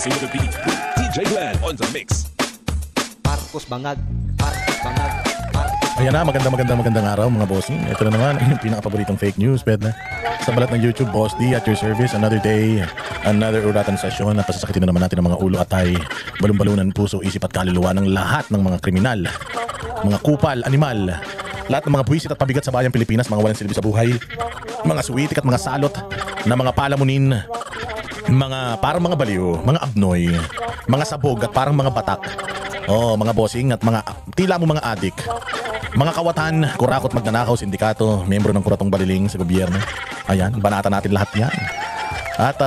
Dancing with the beat with DJ Glenn on the mix. Marcos Bangag, Marcos Bangag, Marcos. Ayan na, magandang araw mga bossing. Ito na naman, yung pinaka-paboritong fake news, pwede na. Sa balat ng YouTube, Boss D at your service. Another day, another uratan session. Napasasakitin na naman natin ang mga ulo at ay balon-balunan, puso, isip at kaluluwa ng lahat ng mga kriminal, mga kupal, animal, lahat ng mga buwisit at pabigat sa bayang Pilipinas, mga walang silbi sa buhay, mga suwitik at mga salot na mga palamunin, mga parang mga baliw, mga abnoy, mga sabog at parang mga batak. Oh, mga bossing at mga tila mo mga adik, mga kawatan, kurakot, magnanakaw, sindikato, miyembro ng kuratong baliling sa gobyerno. Ayan, banata natin lahat yan. At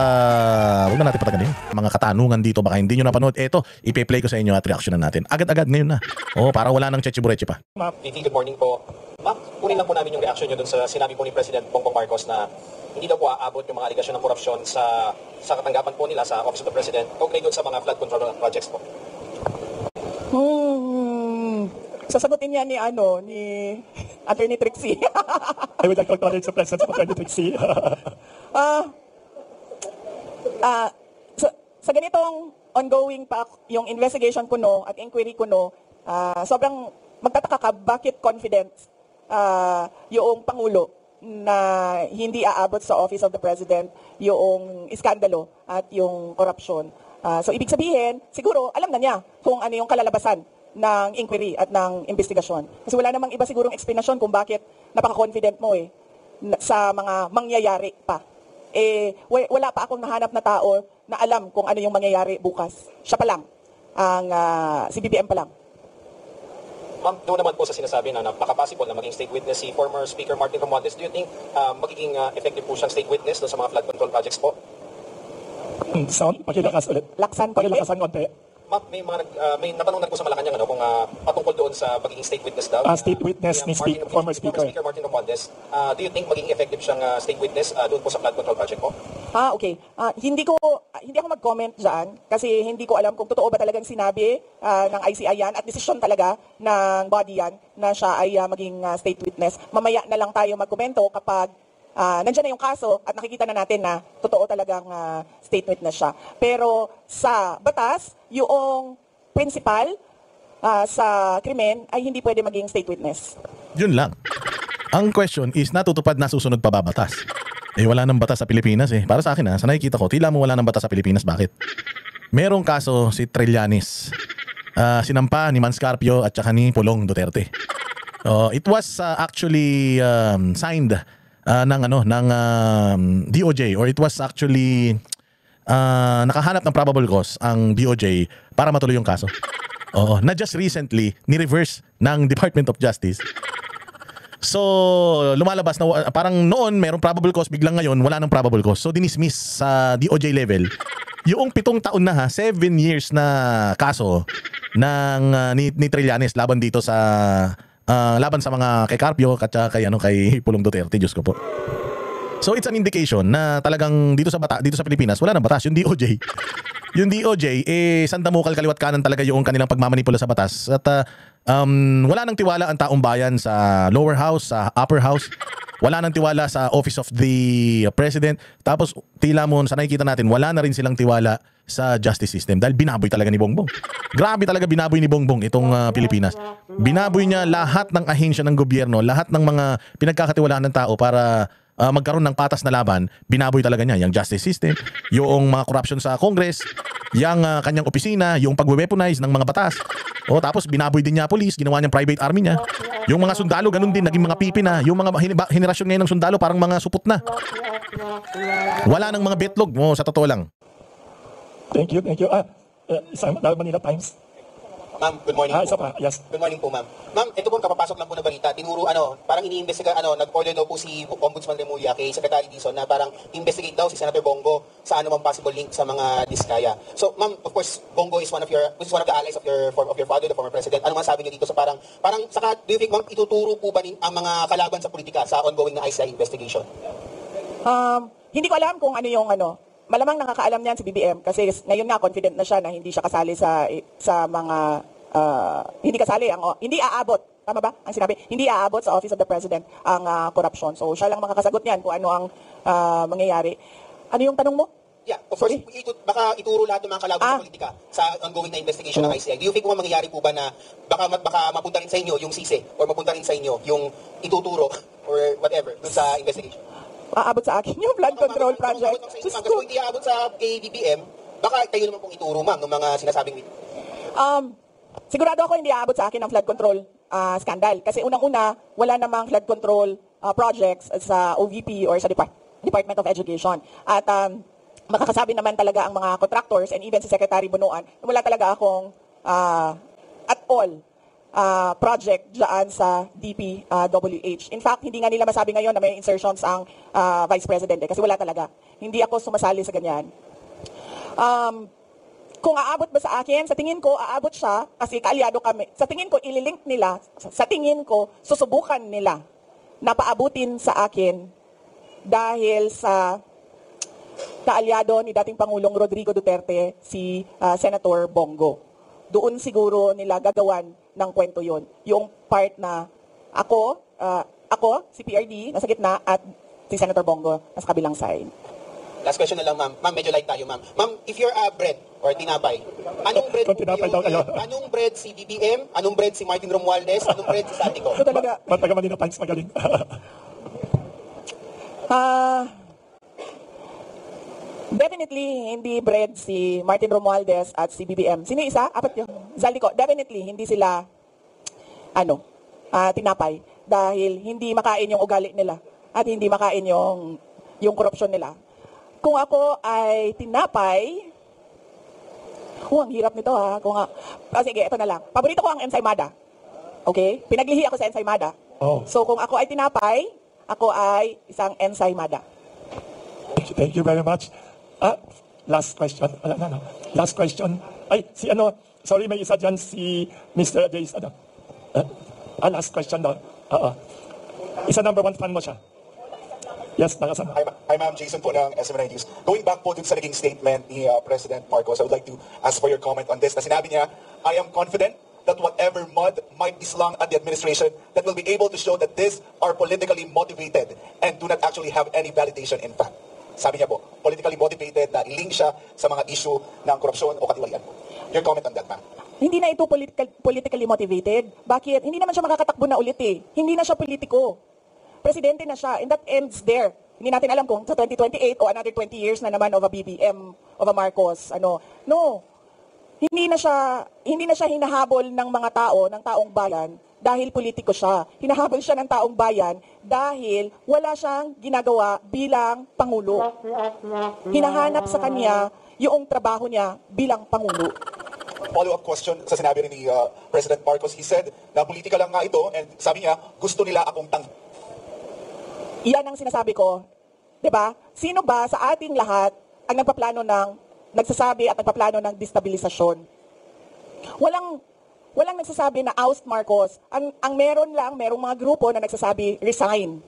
huwag na natin pataganin. Mga katanungan dito, baka hindi nyo napanood. Eto, ipe-play ko sa inyo at reaksyonan natin. Agad-agad ngayon na. Oh, para wala nang chechibureche pa. Ma'am, good morning po. Ma'am, kunin lang po namin yung reaction nyo dun sa sinabi po ni President Bongbong Marcos na hindi daw po aabot yung mga aligasyon ng korupsyon sa katanggapan po nila sa Office of the President kaugnay dun sa mga flood control projects po. Sasagutin niya ni Attorney Trixie. I would like to acknowledge the presence of Attorney Trixie. Sa ganitong ongoing pa yung investigation kuno at inquiry kuno, sobrang magtataka ka bakit confident yung Pangulo na hindi aabot sa Office of the President yung iskandalo at yung korupsyon. So ibig sabihin, siguro alam na niya kung ano yung kalalabasan ng inquiry at ng investigasyon. Kasi wala namang iba sigurong explanation kung bakit napaka-confident mo sa mga mangyayari pa. Wala pa akong nahanap na tao na alam kung ano yung mangyayari bukas. Siya pa lang, si BBM pa lang. Ma'am, doon naman po sa sinasabi na napaka-possible na maging state witness si former Speaker Martin Romualdez. Do you think magiging effective po siyang state witness doon sa mga flood control projects po? Sound, pakilakas ulit. Laksan ko. Pakilakasan konti. Ma'am, may natanong na po sa Malacanang kung patungkol doon sa magiging state witness daw. State witness ni former Speaker. Speaker Martin Romualdez. Do you think magiging effective siyang state witness doon po sa flood control project po? Okay. Hindi ako mag-comment dyan kasi hindi ko alam kung totoo ba talagang sinabi ng ICI yan at desisyon talaga ng body yan na siya ay maging state witness. Mamaya na lang tayo magkomento kapag nandiyan na yung kaso at nakikita na natin na totoo talagang state witness siya. Pero sa batas, yung principal sa krimen ay hindi pwede maging state witness. Yun lang. Ang question is, natutupad na susunod pa ba batas? Wala nang batas sa Pilipinas Para sa akin sa nakikita ko, tila mo wala nang batas sa Pilipinas. Bakit? Merong kaso si Trillanes. Sinampa ni Manscarpio at saka ni Pulong Duterte. It was actually signed ng DOJ, or it was actually nakahanap ng probable cause ang DOJ para matuloy yung kaso. Na just recently ni-reverse ng Department of Justice. So lumalabas na parang noon merong probable cause, biglang ngayon wala nang probable cause. So dinismiss sa DOJ level yung 7 taon na 7 years na kaso ng ni Trillanes laban dito sa laban sa mga kay Carpio at kay Pulong Duterte, Diyos ko po. So it's an indication na talagang dito sa Pilipinas wala nang batas yung DOJ. Yung DOJ sandamukal kaliwat kanan talaga yung kanilang pagmamanipula sa batas at wala nang tiwala ang taong bayan sa lower house, sa upper house. Wala nang tiwala sa Office of the President. Tapos tila mo sa nakikita natin, wala na rin silang tiwala sa justice system dahil binaboy talaga ni Bongbong. Grabe talaga binaboy ni Bongbong itong Pilipinas. Binaboy niya lahat ng ahensya ng gobyerno, lahat ng mga pinagkakatiwalaan ng tao para magkaroon ng patas na laban. Binaboy talaga niya yung justice system, yung mga corruption sa Congress, yung kanyang opisina, yung pag-weaponize ng mga batas. Tapos binaboy din niya police, ginawa niyang private army niya. Yung mga sundalo, ganun din, naging mga pipi na. Yung mga henerasyon ngayon ng sundalo, parang mga supot na. Wala nang mga betlog mo, sa totoo lang. Thank you. Isang Manila Times. Ma'am, good morning po. Isa pa, yes. Good morning po, ma'am. Ma'am, ito po kapapasok lang po na balita. Tinuro, parang iniimbestiga, nag-order daw po si Ombudsman Remulla kay Secretary Dizon na parang investigate daw si Senator Bongo sa anumang possible link sa mga diskaya. So, ma'am, of course, Bongo is one of the allies of your father, the former president. Ano man sabi niyo dito sa parang saka, do you think, ma'am, ituturo po ba ang mga kalaban sa politika sa ongoing na ICI investigation? Hindi ko alam kung ano yung malamang nakakaalam niyan si BBM kasi ngayon nga confident na siya na hindi siya kasali sa mga hindi aabot, tama ba ang sinabi? Hindi aabot sa Office of the President ang corruption. So siya lang makakasagot niyan kung ano ang mangyayari. Ano yung tanong mo? Yeah, of course, Sorry? baka ituro lahat ng mga kalaban sa politika sa ongoing na investigation ng ICI. Do you think kung mangyayari po ba na baka mapunta rin sa inyo yung sisi or mapunta rin sa inyo yung ituturo or whatever dun sa investigation? Aabot sa akin yung flood control project. Kasi kung hindi aabot sa KBBM, baka kayo naman pong ituro, ma'am, ng mga sinasabing Sigurado ako hindi aabot sa akin ang flood control scandal. Kasi unang-una, wala namang flood control projects sa OVP or sa Department of Education. At makakasabi naman talaga ang mga contractors and even si Secretary Bunuan, wala talaga akong at all project dyan sa DPWH. In fact, hindi nga nila masabi ngayon na may insertions ang Vice President kasi wala talaga. Hindi ako sumasali sa ganyan. Kung aabot ba sa akin, sa tingin ko, aabot siya kasi kaalyado kami. Sa tingin ko, ililink nila, sa tingin ko, susubukan nila na paabutin sa akin dahil sa kaalyado ni dating Pangulong Rodrigo Duterte, si Senator Bongo. Doon siguro nila gagawan ng kwento yon. Yung part na ako, si PRD, nasa gitna, at si Senator Bongo, nasa kabilang side. Last question na lang, ma'am. Ma'am, medyo light tayo, ma'am. Ma'am, if you're bread or tinapay, anong bread anong bread si BBM? Anong bread si Martin Romualdez? Anong bread si Saldico? Ito talaga. Taga Manila Times, magaling. Definitely, hindi bread si Martin Romualdez at si BBM. Sino isa? Apat yun. Zaldico. Definitely, hindi sila, tinapay. Dahil hindi makain yung ugali nila. At hindi makain yung korupsyon nila. Kung ako ay tinapay, ang hirap nito ha. Sige, ito na lang. Paborito ko ang ensaymada. Okay? Pinaglihi ako sa ensaymada. Oh. So, kung ako ay tinapay, ako ay isang ensaymada. Thank you very much. Last question. Last question. Ay, sorry, may isa dyan si Mr. Jace. Last question daw. Isa number 1 fan mo siya. Yes, nakasama. Hi, Ma'am. Jason po ng SMNI News. Going back po dun sa naging statement ni President Marcos, I would like to ask for your comment on this. Na sinabi niya, I am confident that whatever mud might be slung at the administration, that will be able to show that these are politically motivated and do not actually have any validation in fact. Sabi niya po, politically motivated na i-link siya sa mga issue ng korupsyon o katiwalian po. Your comment on that, ma'am. Hindi na ito politically motivated. Bakit? Hindi naman siya makakatakbo na ulit eh. Hindi na siya politiko. Presidente na siya, and that ends there. Hindi natin alam kung sa 2028 o another 20 years na naman of a BBM, of a Marcos, No. Hindi na siya hinahabol ng mga tao, ng taong bayan, dahil politiko siya. Hinahabol siya ng taong bayan dahil wala siyang ginagawa bilang Pangulo. Hinahanap sa kanya yung trabaho niya bilang Pangulo. Follow-up question sa sinabi rin ni President Marcos. He said na politika lang nga ito and sabi niya, gusto nila akong Iyan ang sinasabi ko. 'Di ba? Sino ba sa ating lahat ang nagsasabi at nagpaplano ng destabilisasyon? Walang nagsasabi na oust Marcos. Ang merong mga grupo na nagsasabi resign.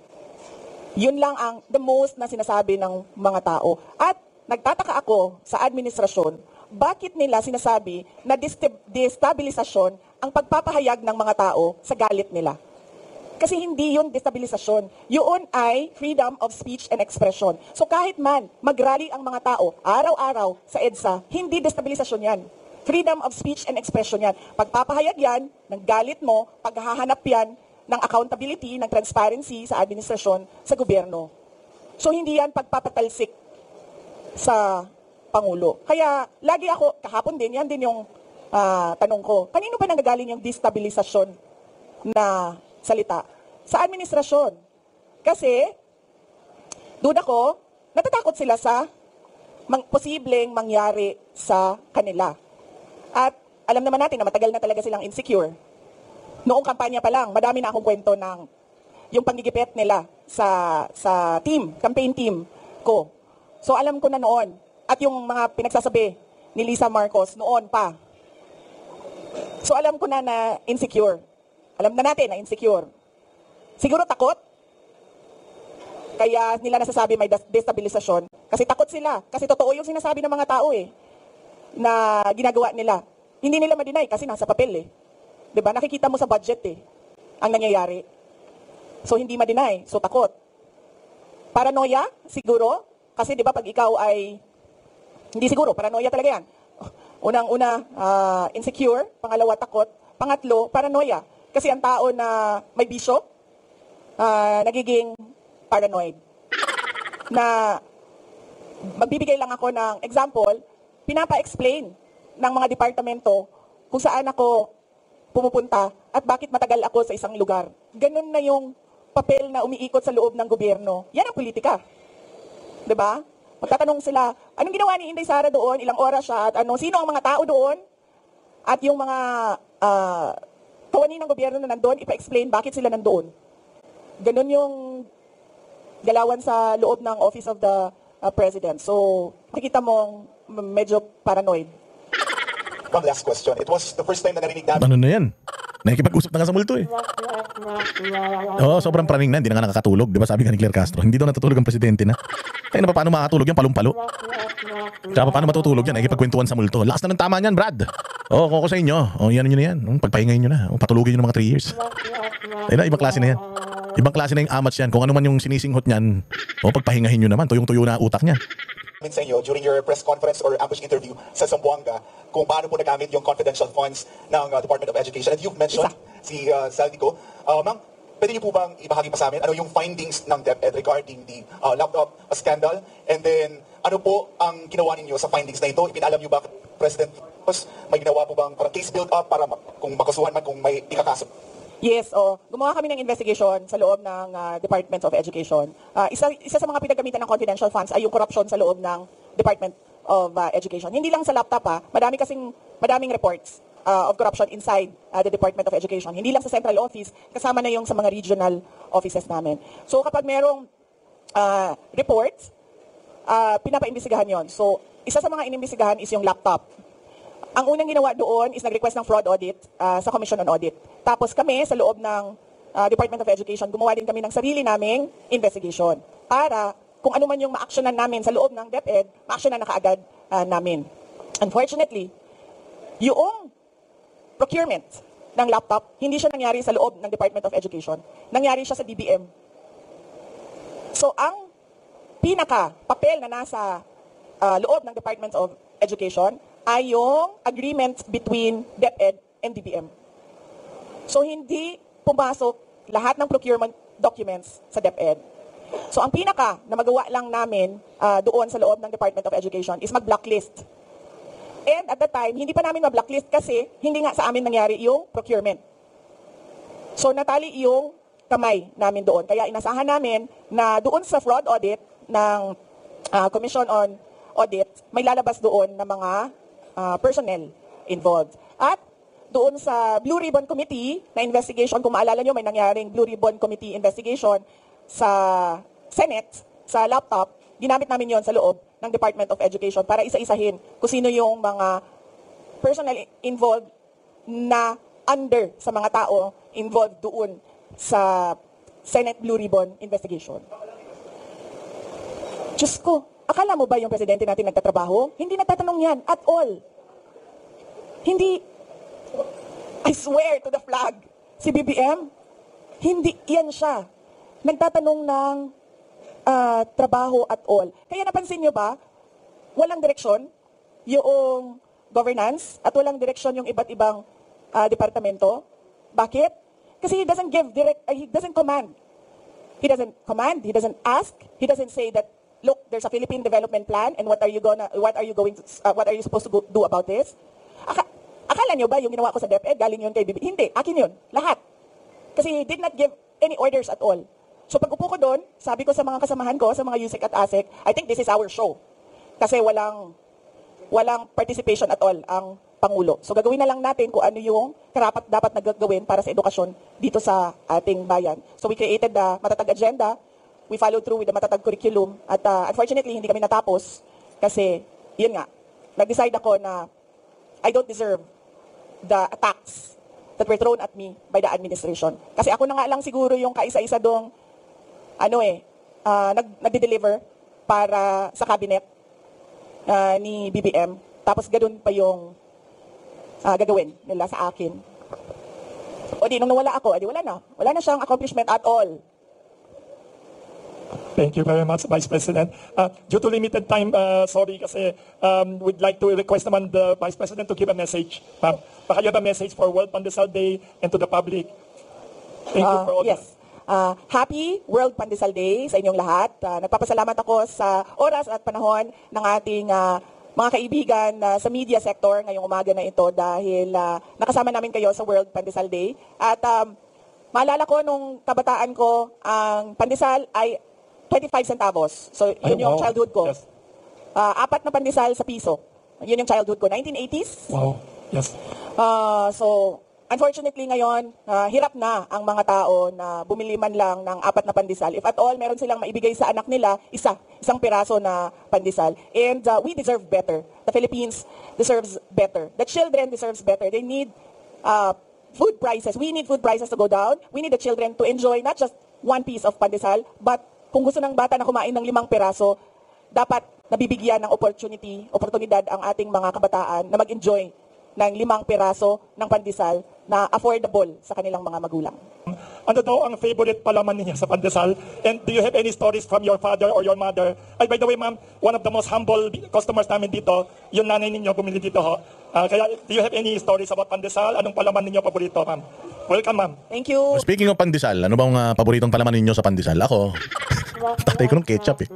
Yun lang ang the most na sinasabi ng mga tao. At nagtataka ako sa administrasyon, bakit nila sinasabi na destabilisasyon ang pagpapahayag ng mga tao sa galit nila? Kasi hindi yun destabilisasyon. Yun ay freedom of speech and expression. So kahit man mag-rally ang mga tao araw-araw sa EDSA, hindi destabilisasyon yan. Freedom of speech and expression yan. Pagpapahayag yan ng galit mo, paghahanap yan ng accountability, ng transparency sa administrasyon, sa gobyerno. So hindi yan pagpapatalsik sa Pangulo. Kaya lagi ako, kahapon din, yan din yung tanong ko. Kanino ba nanggagaling yung destabilisasyon na salita? Sa administrasyon. Kasi, duda ko, natatakot sila sa posibleng mangyari sa kanila. At alam naman natin na matagal na talaga silang insecure. Noong kampanya pa lang, madami na akong kwento ng yung panggigipit nila sa campaign team ko. So alam ko na noon. At yung mga pinagsasabi ni Lisa Marcos noon pa. So alam ko na insecure. Alam na natin na insecure. Siguro takot. Kaya nila nasasabi may destabilisasyon. Kasi takot sila. Kasi totoo yung sinasabi ng mga tao na ginagawa nila. Hindi nila ma-deny kasi nasa papel 'Di ba? Nakikita mo sa budget ang nangyayari. So hindi ma-deny. So takot. Paranoia siguro. Kasi 'di ba pag ikaw ay Hindi siguro, paranoia talaga yan. Unang-una, insecure. Pangalawa, takot. Pangatlo, paranoia. Kasi ang tao na may bisyo, nagiging paranoid. Na magbibigay lang ako ng example, pinapa-explain ng mga departamento kung saan ako pumupunta at bakit matagal ako sa isang lugar. Ganun na yung papel na umiikot sa loob ng gobyerno. Yan ang politika. 'Di ba? Magtatanong sila, anong ginawa ni Inday Sara doon, ilang oras siya, at sino ang mga tao doon, at yung mga kawani ng gobyerno na nandoon, ipa-explain bakit sila nandoon. Ganun yung galawan sa loob ng Office of the President. So, makikita mong medyo paranoid. One last question. It was the first time na narinig namin. Ano na yan? Nakikipag-usap na nga sa multo eh. Oo, sobrang praning na. Hindi na nga nakakatulog. Di ba sabi nga ni Claire Castro, hindi daw natutulog ang presidente na. Ay, paano makakatulog yan? Palong-palo. Tsaka paano matutulog yan? Nakikipagkwentuhan sa multo. Lakas na ng tama niyan, Brad. Oo, koko sa inyo. Oo, yan nyo na yan. Pagpahingayin nyo na. Patulugin nyo ng mga 3 years. Ay na, ibang klase na yan. Ibang klase na yung amats yan. Kung ano man yung sinisinghot niyan, pagpahingahin nyo naman. Tuyong-tuyo na utak niyan. Sa inyo during your press conference or ambush interview sa Zamboanga kung paano po nagamit yung confidential funds ng Department of Education. And you've mentioned si Saldico. Ma'am, pwede niyo po bang ibahagi pa sa amin ano yung findings ng DepEd regarding the laptop scandal? And then, ano po ang ginawa ninyo sa findings na ito? Ipinalam niyo ba President Marcos? May ginawa po bang case build up para kung makasuhan man kung may ikakaso? Yes, gumawa kami ng investigation sa loob ng Department of Education. Isa sa mga pinagamitan ng confidential funds ay yung corruption sa loob ng Department of Education. Hindi lang sa laptop madaming reports of corruption inside the Department of Education. Hindi lang sa central office, kasama na yung sa mga regional offices namin. So kapag merong reports, pinapaimbestigahan yon. So isa sa mga inimbestigahan is yung laptop. Ang unang ginawa doon is nag-request ng fraud audit sa Commission on Audit. Tapos kami sa loob ng Department of Education, gumawa din kami ng sarili naming investigation para kung ano man yung ma-actionan namin sa loob ng DepEd, ma-actionan na kaagad namin. Unfortunately, yung procurement ng laptop, hindi siya nangyari sa loob ng Department of Education. Nangyari siya sa DBM. So ang pinaka-papel na nasa loob ng Department of Education ay yung agreement between DepEd and DBM. So hindi pumasok lahat ng procurement documents sa DepEd. So ang pinaka na magawa lang namin doon sa loob ng Department of Education is mag-blacklist. And at that time, hindi pa namin ma-blacklist kasi hindi nga sa amin nangyari yung procurement. So natali yung kamay namin doon. Kaya inasahan namin na doon sa fraud audit ng Commission on Audit, may lalabas doon na mga personnel involved. At doon sa Blue Ribbon Committee na investigation, kung maalala nyo, may nangyaring Blue Ribbon Committee investigation sa Senate, sa laptop, ginamit namin yon sa loob ng Department of Education para isa-isahin kung sino yung mga personnel involved na under sa mga tao involved doon sa Senate Blue Ribbon investigation. Diyos ko, akala mo ba yung presidente natin nagtatrabaho? Hindi nagtatanong yan at all. Hindi, I swear to the flag, si BBM, hindi yan siya. Nagtatanong ng trabaho at all. Kaya napansin nyo ba, walang direksyon yung governance at walang direksyon yung iba't ibang departamento. Bakit? Kasi he doesn't command. He doesn't command, he doesn't ask, he doesn't say that, look, there's a Philippine development plan and what are you supposed to do about this? Akala nyo ba yung ginawa ko sa DepEd, galing yun kay BBM? Hindi, akin yun, lahat. Kasi he did not give any orders at all. So pag upo ko doon, sabi ko sa mga kasamahan ko, sa mga USEC at ASEC, I think this is our show. Kasi walang participation at all ang Pangulo. So gagawin na lang natin kung ano yung karapat dapat na gagawin para sa edukasyon dito sa ating bayan. So we created the matatag agenda, we followed through with the matatag curriculum, at unfortunately hindi kami natapos kasi, yun nga, nag-decide ako na I don't deserve the attacks that were thrown at me by the administration. Kasi ako na nga lang siguro yung kaisa-isa dong nagde-deliver para sa cabinet ni BBM. Tapos ganoon pa yung gagawin nila sa akin. O di, nung nawala ako, wala na. Wala na siyang accomplishment at all. Thank you very much, Vice President. Due to limited time, sorry kasi we'd like to request naman the Vice President to give a message. Ma'am, baka you have a message for World Pandesal Day and to the public. Thank you for all Yes. Happy World Pandesal Day sa inyong lahat. Nagpapasalamat ako sa oras at panahon ng ating mga kaibigan sa media sector ngayong umaga na ito dahil nakasama namin kayo sa World Pandesal Day. At maalala ko nung kabataan ko, ang pandesal ay 25 centavos. So yun yung childhood ko. Yes. 4 na pandesal sa piso. Yun yung childhood ko. 1980s. Wow. Yes. So, unfortunately ngayon, hirap na ang mga tao na bumili man lang ng 4 na pandesal. If at all, meron silang maibigay sa anak nila, isang piraso na pandesal. And we deserve better. The Philippines deserves better. The children deserves better. They need food prices. We need food prices to go down. We need the children to enjoy not just 1 piece of pandesal, but kung gusto ng bata na kumain ng 5 piraso, dapat nabibigyan ng oportunidad ang ating mga kabataan na mag-enjoy ng 5 piraso ng pandesal na affordable sa kanilang mga magulang. Ano daw ang favorite palaman niya sa pandesal? And do you have any stories from your father or your mother? Ay, by the way, ma'am, one of the most humble customers namin dito, yung nanay ninyo bumili dito ho. Kaya, do you have any stories about pandesal? Anong palaman ninyo paborito, ma'am? Welcome, ma'am. Thank you. Speaking of pandesal, ano bang paboritong palaman ninyo sa pandesal? Ako, tatay ko nung ketchup eh.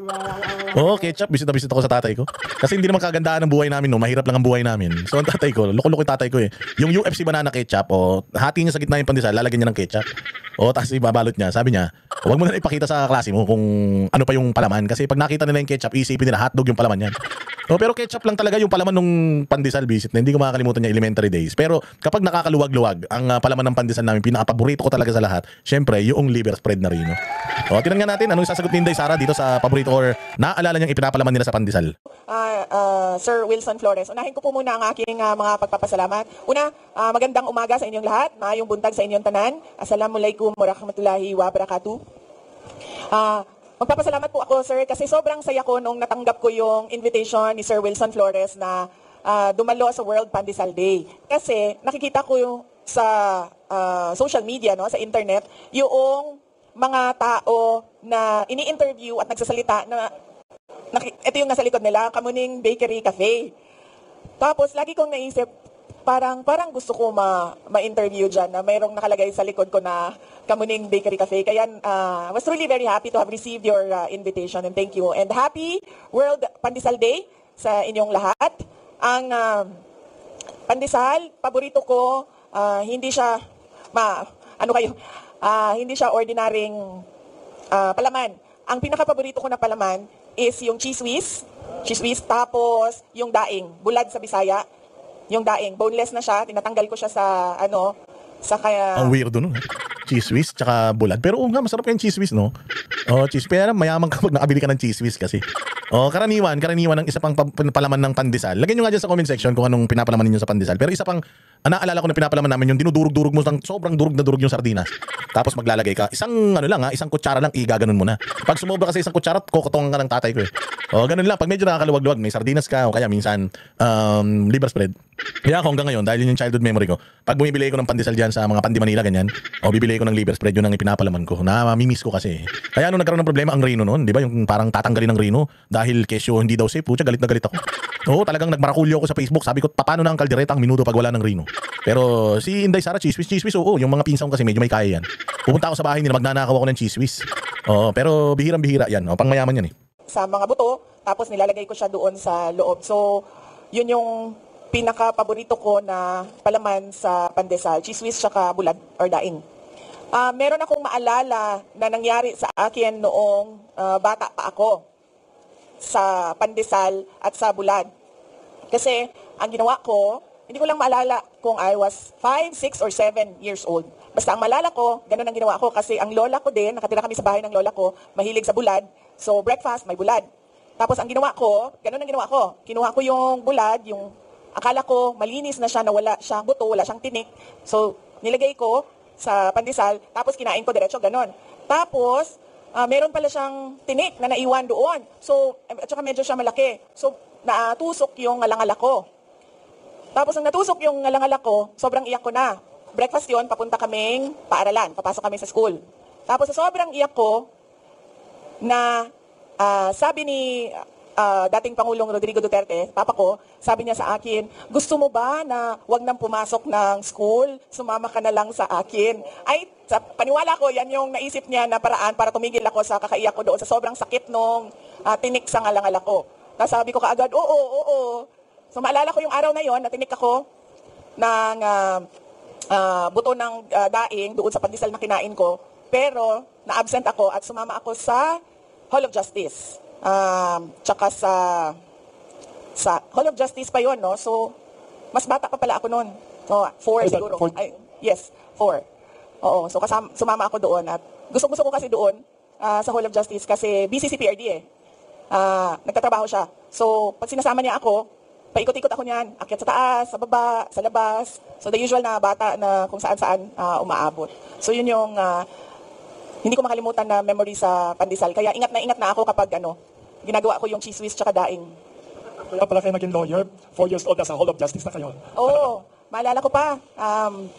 Oo, ketchup. Visit na visit ako sa tatay ko. Kasi hindi naman kagandaan ang buhay namin, no? Mahirap lang ang buhay namin. So ang tatay ko, loko-loko yung tatay ko eh. Yung UFC banana ketchup, hati niya sa gitna yung pandesal, lalagyan niya ng ketchup. Tapos ibabalot niya. Sabi niya, huwag mo na ipakita sa klase mo kung ano pa yung palaman. Kasi pag nakita nila yung ketchup, isipin nila hotdog yung palaman yan. Pero ketchup lang talaga yung palaman nung pandesal visit na hindi ko makakalimutan niya elementary days. Pero kapag nakakaluwag-luwag ang palaman ng pandesal namin, pinaka-paborito ko talaga sa lahat, syempre yung liver spread na Rino. Tingnan nga natin anong sasagot ni Inday Sara dito sa paborito or naalala niyang ipinapalaman nila sa pandesal. Sir Wilson Flores, unahin ko po muna ang aking mga pagpapasalamat. Una, magandang umaga sa inyong lahat, maayong buntag sa inyong tanan. Assalamualaikum warahmatullahi wabarakatuh. Magpapasalamat po ako, sir, kasi sobrang saya ko nung natanggap ko yung invitation ni Sir Wilson Flores na dumalo sa World Pandesal Day. Kasi nakikita ko yung sa social media, no, sa internet, yung mga tao na ini-interview at nagsasalita na ito yung nasa likod nila, Kamuning Bakery Cafe. Tapos lagi kong naisip, parang gusto ko ma-interview dyan na mayroong nakalagay sa likod ko na Kamuning Bakery Cafe. Kaya was really very happy to have received your invitation and thank you. And happy World Pandesal Day sa inyong lahat. Ang pandesal, paborito ko, hindi siya hindi siya ordinaryong palaman. Ang pinaka-paborito ko na palaman is yung cheese whiz, tapos yung daing, bulad sa Bisaya. Yung daing, boneless na siya, tinatanggal ko siya sa kaya... Ang weirdo no. Cheese whiz tsaka bulad. Pero nga, masarap yung cheese whiz, no? Cheese. Pero mayaman ka pag nakabili ka ng cheese whiz kasi. Karaniwan ng isa pang palaman ng pandesal. Lagyan nyo nga dyan sa comment section kung anong pinapalaman ninyo sa pandesal. Pero isa pang, naalala ko na pinapalaman namin yung dinudurog-durog mo ng sobrang durog na durog yung sardinas. Tapos maglalagay ka. Isang kutsara lang, igaganon mo na. Pag sumobra kasi isang kutsara, kukutongan ka ng tatay ko eh. Ganun lang. Pag medyo nakakaluwag-luwag, may sardinas ka o kaya minsan liver spread. Kaya ako hanggang ngayon, dahil yun yung childhood memory ko, pag bumibili ko ng pandesal dyan sa mga Pandi Manila, ganyan, bibili ko ng liver spread, yun ang ipinapalaman ko. Mamimiss ko kasi. Kaya nung nagkaroon ng problema ang Rino noon, di ba, yung parang tatanggalin ng Rino dahil kesyo hindi daw safe, pucha, galit na galit ako. Talagang nagmarakulyo ako sa Facebook, sabi ko, paano na ang kaldereta ang minuto pag wala ng Rino? Pero si Inday Sara, cheese whiz, yung mga pinsan ko kasi medyo may kaya yan. Pupunta ako sa bahay nila, magnanakaw ako ng cheese whiz. Pero bihirang-bihira yan, pang mayaman yan eh. Sa mga buto, tapos nilalagay ko siya doon sa loob. So, yun yung pinaka-paborito ko na palaman sa pandesal, cheese whiz tsaka bulad or daing. Meron akong maalala na nangyari sa akin noong bata pa ako sa pandesal at sa bulad. Kasi ang ginawa ko, hindi ko lang maalala kung I was 5, 6, or 7 years old. Basta ang maalala ko, ganun ang ginawa ko kasi ang lola ko din, nakatira kami sa bahay ng lola ko, mahilig sa bulad. So breakfast, may bulad. Tapos ang ginawa ko, ganun ang ginawa ko. Kinuha ko yung bulad, yung akala ko malinis na siya, na wala siyang buto, wala siyang tinik. So nilagay ko sa pandesal, tapos kinain ko diretso, ganun. Tapos, meron pala siyang tinik na naiwan doon. So, at saka medyo siya malaki. So, natusok yung ngalangala ko. Tapos, nang natusok yung ngalangala ko, sobrang iyak ko na. Breakfast yun, papunta kaming paaralan. Papasok kami sa school. Tapos, sa sobrang iyak ko, na sabi ni dating Pangulong Rodrigo Duterte, papa ko, sabi niya sa akin, gusto mo ba na wag nang pumasok ng school, sumama ka na lang sa akin? Ay, sa paniwala ko, yan yung naisip niya na paraan para tumigil ako sa kakaiyak ko doon sa sobrang sakit nung tinik sa ngalangal ko. Tapos sabi ko kaagad, oo. So maalala ko yung araw na yon, natinik ako ng buto ng daing doon sa pandesal na kinain ko. Pero na-absent ako at sumama ako sa Hall of Justice. Tsaka sa Hall of Justice pa yon, no? So, mas bata pa pala ako noon. So, 4 siguro. Ay, yes, 4. Oo, so sumama ako doon at gusto ko kasi doon sa Hall of Justice kasi BCC-PRD eh. Nagtatrabaho siya. So, pag sinasama niya ako, paikot-ikot ako niyan, akyat sa taas, sa baba, sa labas. So, the usual na bata na kung saan-saan umaabot. So, yun yung hindi ko makalimutan na memory sa pandesal. Kaya ingat na ako kapag ginagawa ko yung cheese whiz tsaka daing. Kaya pala kayo naging lawyer, 4 years old, nasa Hall of Justice na kayo. Oo, maalala ko pa,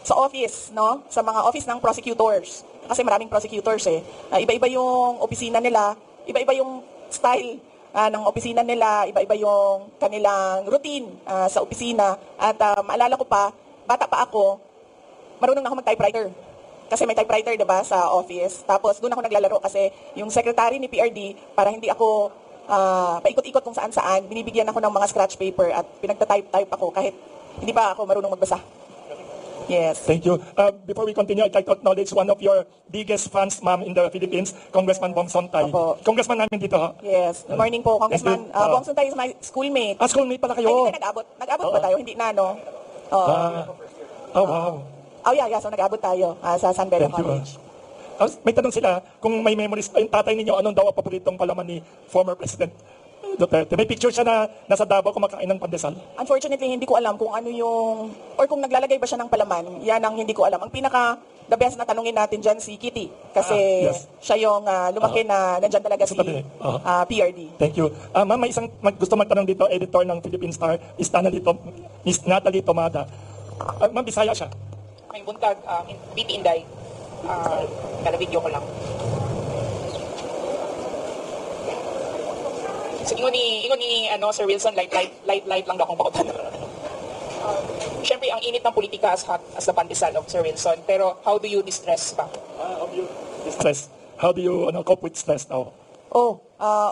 sa office, no? Sa mga office ng prosecutors. Kasi maraming prosecutors eh. Iba-iba yung opisina nila, iba-iba yung style ng opisina nila, iba-iba yung kanilang routine sa opisina. At maalala ko pa, bata pa ako, marunong na ako mag-typewriter. Kasi may typewriter, diba, sa office. Tapos doon ako naglalaro kasi yung secretary ni PRD, para hindi ako paikot-ikot kung saan-saan, binibigyan ako ng mga scratch paper at pinagta-type ako kahit hindi pa ako marunong magbasa. Yes. Thank you. Before we continue, I'd like to acknowledge one of your biggest fans, ma'am, in the Philippines, Congressman Bong Sontay. Opo. Congressman namin dito, ha? Yes. Good morning po, Congressman. Bong Sontay is my schoolmate. Schoolmate pala Ay, kayo. hindi na nag-abot. Nag-abot ba tayo? Hindi na, no? Oh, wow. Oh, yeah. So nag-abot tayo sa San Beda Thank you. College. May tanong sila, kung may memories, yung tatay ninyo, anong daw ang paboritong palaman ni former President Duterte? May picture siya na nasa Davao kumakain ng pandesal. Unfortunately, hindi ko alam kung ano yung, or kung naglalagay ba siya ng palaman, yan ang hindi ko alam. Ang the best na tanungin natin dyan si Kitty, kasi yes. siya yung lumaki na nandyan talaga si PRD. Thank you. Ma'am, may isang gusto magtanong dito, editor ng Philippine Star, Miss Natalie Tomada. Ma'am, Bisaya siya. May buntag, BP Inday. Video ko lang. So, ingon ni Sir Wilson, light lang daw akong pautan. Siyempre, ang init ng politika as the pandesal of Sir Wilson. Pero, how do you distress ba? How do you distress? How do you cope with stress now?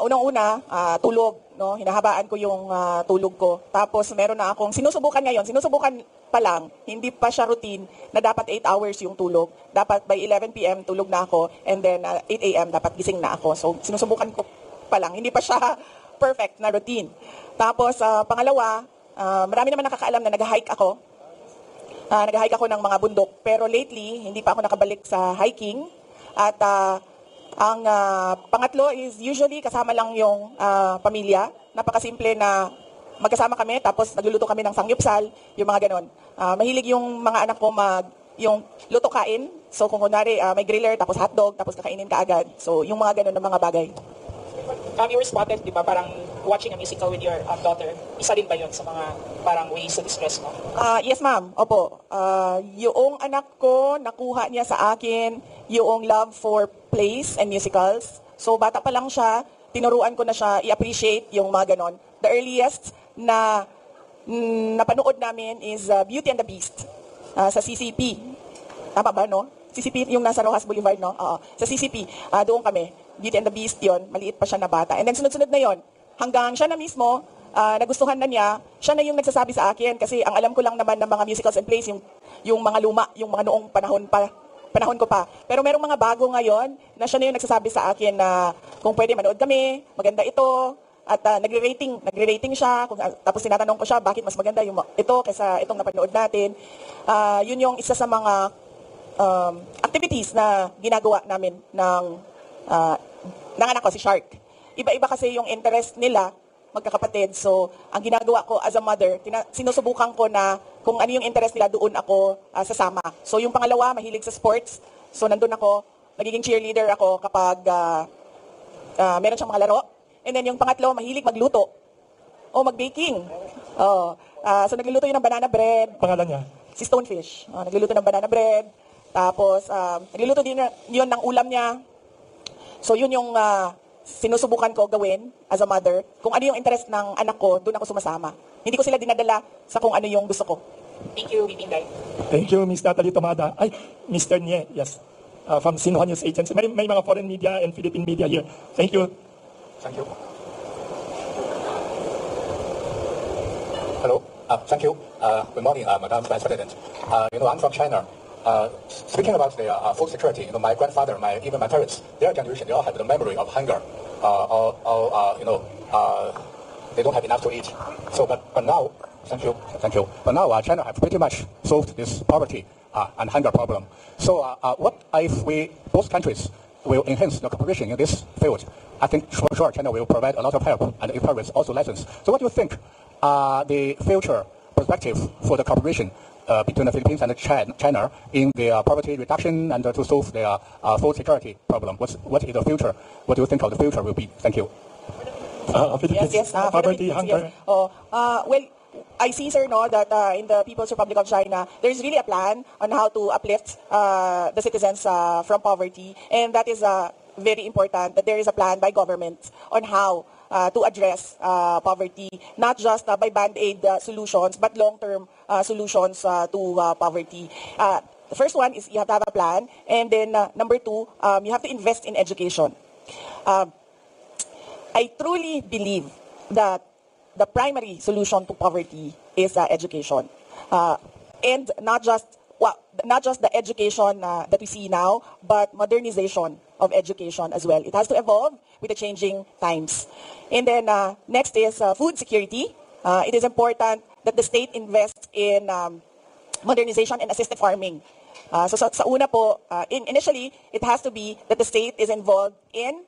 Unang-una, tulog. No? Hinahabaan ko yung tulog ko. Tapos, meron na akong sinusubukan ngayon. Sinusubukan pa lang, hindi pa siya routine na dapat 8 hours yung tulog. Dapat by 11 p.m. tulog na ako and then 8 a.m. dapat gising na ako. So, sinusubukan ko pa lang. Hindi pa siya perfect na routine. Tapos, pangalawa, marami naman nakakaalam na nag-hike ako. Nag-hike ako ng mga bundok. Pero lately, hindi pa ako nakabalik sa hiking. At ang pangatlo is usually kasama lang yung pamilya. Napakasimple na magkasama kami, tapos nagluluto kami ng sangyupsal, yung mga ganon. Mahilig yung mga anak ko yung luto kain. So kung kunwari may griller, tapos hotdog, tapos kakainin ka agad. So yung mga ganon na mga bagay. You were spotted, di ba, parang watching a musical with your daughter. Isa din ba yun sa mga parang ways to distress mo? Yes, ma'am. Opo. Yung anak ko, nakuha niya sa akin yung love for plays and musicals. So bata pa lang siya, tinuruan ko na siya i-appreciate yung mga ganon. The earliest na napanood namin is Beauty and the Beast sa CCP. Tama ba, no? CCP, yung nasa Rojas Boulevard, no? Oo. Sa CCP, doon kami. Beauty and the Beast yon, maliit pa siya na bata. And then sunod-sunod na yon, hanggang siya na mismo, nagustuhan na niya, siya na yung nagsasabi sa akin kasi ang alam ko lang naman ng mga musicals and plays, yung mga luma, yung mga noong panahon ko pa. Pero merong mga bago ngayon na siya na yung nagsasabi sa akin na kung pwede manood kami, maganda ito. At nagre-rating siya. Tapos tinatanong ko siya, bakit mas maganda yung ito kaysa itong napanood natin. Yun yung isa sa mga activities na ginagawa namin ng anak ko, si Shark. Iba-iba kasi yung interest nila, magkakapatid. So, ang ginagawa ko as a mother, sinusubukan ko na kung ano yung interest nila, doon ako sasama. So, yung pangalawa, mahilig sa sports. So, nandun ako, nagiging cheerleader ako kapag meron siyang mga laro. And then yung pangatlo, mahilig magluto o mag-baking. So nagluluto yun ng banana bread. Pangalan niya? Si Stonefish. Nagluluto ng banana bread. Tapos nagluluto din yun ng ulam niya. So yun yung sinusubukan ko gawin as a mother. Kung ano yung interest ng anak ko, doon ako sumasama. Hindi ko sila dinadala sa kung ano yung gusto ko. Thank you, VP Inday. Thank you, Ms. Natalie Tomada. Ay, Mr. Nye, yes. From Sinua News Agency. May mga foreign media and Philippine media here. Thank you. Thank you. Hello. Thank you. Good morning, Madam Vice President. I'm from China. Speaking about the food security, my grandfather, even my parents, their generation, they all have the memory of hunger. They don't have enough to eat. So, but now, thank you. But now China have pretty much solved this poverty and hunger problem. So, what if both countries will enhance the cooperation in this field? I think for sure China will provide a lot of help and encourage also lessons. So, what do you think the future perspective for the cooperation between the Philippines and China in the poverty reduction and to solve the food security problem? What is the future? What do you think of the future will be? Thank you. Yes. Poverty, hunger. Yes. Well, I see, sir, that in the People's Republic of China, there is really a plan on how to uplift the citizens from poverty, and that is very important. That there is a plan by government on how to address poverty, not just by band-aid solutions, but long-term solutions to poverty. The first one is you have to have a plan, and then number two, you have to invest in education. I truly believe that the primary solution to poverty is education, and not just the education that we see now, but modernization of education as well. It has to evolve with the changing times. And then next is food security. It is important that the state invests in modernization and assisted farming. So sa una po, initially, it has to be that the state is involved in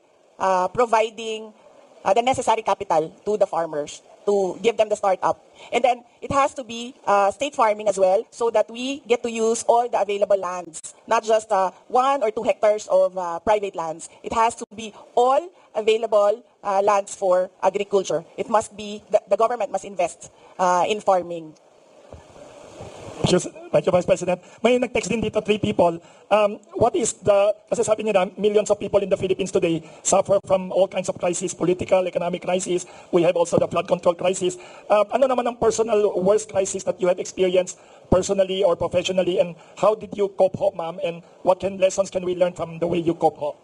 providing the necessary capital to the farmers to give them the startup. And then it has to be state farming as well, so that we get to use all the available lands, not just 1 or 2 hectares of private lands. It has to be all available lands for agriculture. It must be, the government must invest in farming. Thank you, Vice President. May nag-text din dito, 3 people. What is kasi sabi nila, millions of people in the Philippines today suffer from all kinds of crises, political, economic crisis. We have also the flood control crisis. Ano naman ang personal worst crisis that you have experienced personally or professionally, and how did you cope ho, ma'am? And what lessons can we learn from the way you cope ho?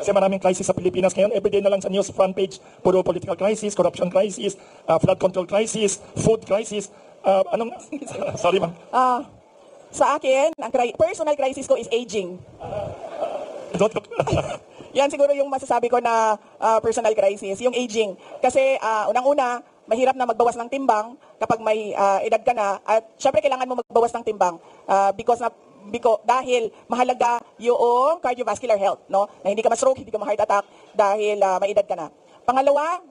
Kasi maraming crisis sa Pilipinas ngayon. Everyday na lang sa news front page, puro political crisis, corruption crisis, flood control crisis, food crisis. Sorry, ma'am. Sa akin, ang personal crisis ko is aging. Yan siguro yung masasabi ko na personal crisis, yung aging. Kasi unang-una, mahirap na magbawas ng timbang kapag may edad ka na. At syempre kailangan mo magbawas ng timbang dahil mahalaga yung cardiovascular health, no? Na hindi ka ma-stroke, hindi ka ma-heart attack dahil may edad ka na. Pangalawa,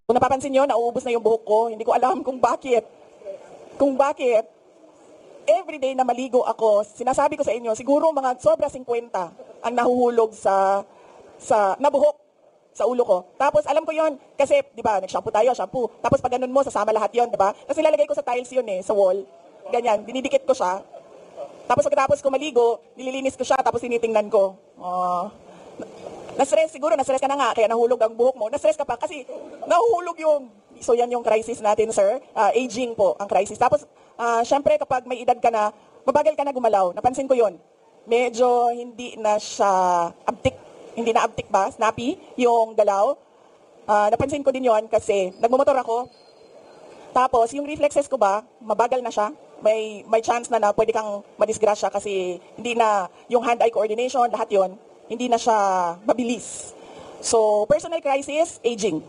kung napapansin nyo, nauubos na yung buhok ko. Hindi ko alam kung bakit. Everyday na maligo ako, sinasabi ko sa inyo, siguro mga sobra 50 ang nahuhulog na buhok sa ulo ko. Tapos alam ko yon kasi, di ba, nag-shampoo tayo, Tapos pag ganun mo, sasama lahat yon, di ba? Tapos nilalagay ko sa tiles yun sa wall. Ganyan, dinidikit ko siya. Tapos pagkatapos ko maligo, nililinis ko siya, tapos tinitingnan ko. Na-stress ka na nga, kaya nahulog ang buhok mo. Na-stress ka pa kasi nahuhulog yung. So yan yung crisis natin, sir. Aging po ang crisis. Tapos, syempre kapag may edad ka na, mabagal ka na gumalaw. Napansin ko yon. Medyo hindi na siya abtik. Hindi na abtik ba? Snappy yung galaw. Napansin ko din yon kasi nagmumotor ako. Tapos, yung reflexes ko ba, mabagal na siya. May chance na pwede kang madisgrasya kasi hindi na yung hand-eye coordination, lahat yon, hindi na siya mabilis. So, personal crisis, aging.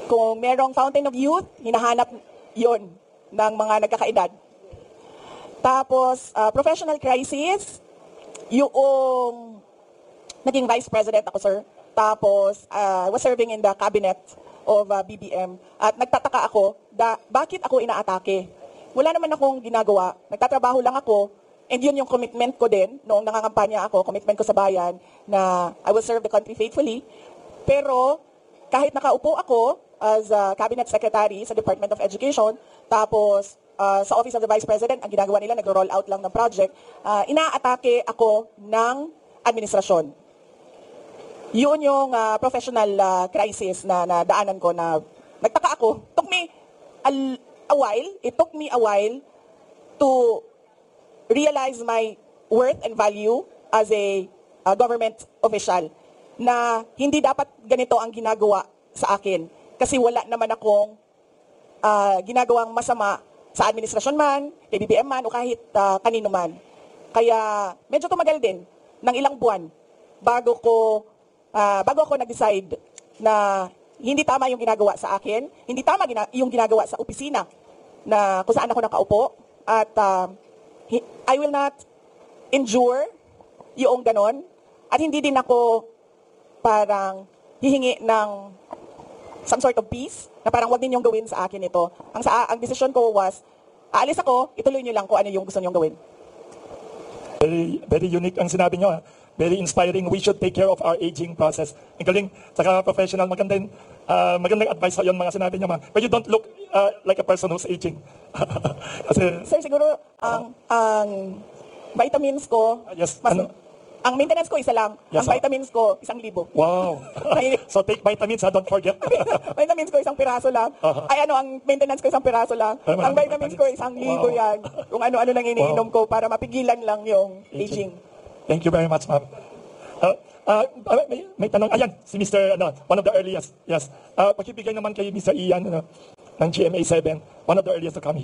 Kung merong fountain of youth, hinahanap yon ng mga nagkakaedad. Tapos, professional crisis, yung naging vice president ako, sir. Tapos, I was serving in the cabinet of BBM. At nagtataka ako, bakit ako inaatake? Wala naman akong ginagawa. Nagtatrabaho lang ako. And yun yung commitment ko din, noong nangangampanya ako, commitment ko sa bayan, na I will serve the country faithfully. Pero, kahit nakaupo ako as cabinet secretary sa Department of Education, tapos sa Office of the Vice President, ang ginagawa nila, nagro-roll out lang ng project, inaatake ako ng administrasyon. Yun yung professional crisis na nadaanan ko na nagtaka ako. It took me a while to realize my worth and value as a government official na hindi dapat ganito ang ginagawa sa akin kasi wala naman akong ginagawang masama sa administrasyon man, kay BBM man o kahit kanino man. Kaya medyo tumagal din ng ilang buwan bago ako nag-decide na hindi tama yung ginagawa sa akin, hindi tama yung ginagawa sa opisina na kung saan ako nakaupo at I will not endure yung ganon at hindi din ako parang hihingi ng some sort of peace na parang wag ninyong gawin sa akin ito. Ang desisyon ko was, aalis ako, ituloy nyo lang kung ano yung gusto nyong gawin. Very, very unique ang sinabi nyo. Very inspiring. We should take care of our aging process. Ang galing, saka professional, magandang advice yun mga sinabi nyo, ma'am. But you don't look like a person who's aging. Kasi, Sir, siguro ang vitamins ko, yes, ang maintenance ko isa lang, yes, ang vitamins ko 1,000. Wow. So take vitamins, don't forget. Vitamins ko isang piraso lang. Ay ang maintenance ko isang piraso lang. Ang vitamins ko 1,000 yan. Kung ano-ano nang iniinom ko para mapigilan lang yung aging. Thank you very much, ma'am. May tanong, ayan, si Mr. One of the earliest, yes. Pakibigay naman kay Mr. Ian ng GMA 7, one of the earliest to come here.